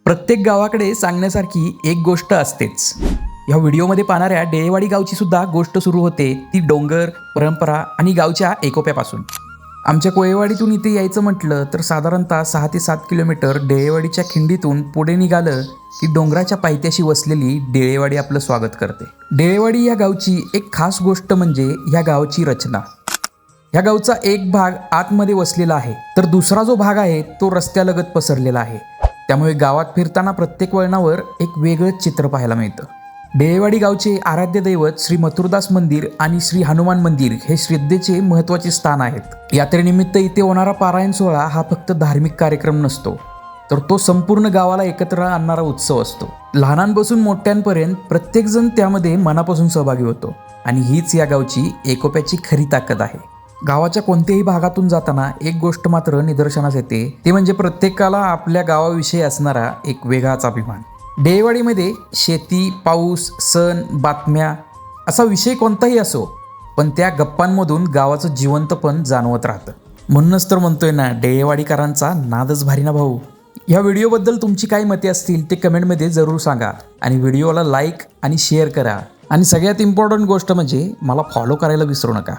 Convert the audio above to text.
प्रत्येक गावाकडे सांगण्यासारखी एक गोष्ट असतेच. या व्हिडिओमध्ये पाहणाऱ्या डेळेवाडी गावची सुद्धा गोष्ट सुरू होते, ती डोंगर, परंपरा आणि गावच्या एकोप्यापासून. आमच्या कोळेवाडीतून इथे यायचं म्हटलं तर साधारणतः 6 ते 7 किलोमीटर डेळेवाडीच्या खिंडीतून पुढे निघालं की डोंगराच्या पायथ्याशी वसलेली डेळेवाडी आपलं स्वागत करते. डेळेवाडी या गावची एक खास गोष्ट म्हणजे या गावची रचना. या गावचा एक भाग आतमध्ये वसलेला आहे, तर दुसरा जो भाग आहे तो रस्त्यालगत पसरलेला आहे. त्यामुळे गावात फिरताना प्रत्येक वळणावर एक वेगळंच चित्र पाहायला मिळतं. डेळेवाडी गावचे आराध्य दैवत श्री मथुरदास मंदिर आणि श्री हनुमान मंदिर हे श्रद्धेचे महत्त्वाचे स्थान आहेत. यात्रेनिमित्त इथे होणारा पारायण सोहळा हा फक्त धार्मिक कार्यक्रम नसतो, तर तो संपूर्ण गावाला एकत्र आणणारा उत्सव असतो. लहानांपासून मोठ्यांपर्यंत प्रत्येकजण त्यामध्ये मनापासून सहभागी होतो आणि हीच या गावची एकोप्याची खरी ताकद आहे. गावाच्या कोणत्याही भागातून जाताना एक गोष्ट मात्र निदर्शनास येते, ते म्हणजे प्रत्येकाला आपल्या गावाविषयी असणारा एक वेगळाच अभिमान. डेळेवाडीमध्ये शेती, पाऊस, सण, बातम्या असा विषय कोणताही असो, पण त्या गप्पांमधून गावाचं जिवंतपण जाणवत राहतं. म्हणूनच तर म्हणतोय ना, डेळेवाडीकरांचा नादच भारी ना भाऊ. या व्हिडिओबद्दल तुमची काय मते असतील ते कमेंटमध्ये जरूर सांगा आणि व्हिडिओला लाईक आणि शेअर करा. आणि सगळ्यात इम्पॉर्टंट गोष्ट म्हणजे मला फॉलो करायला विसरू नका.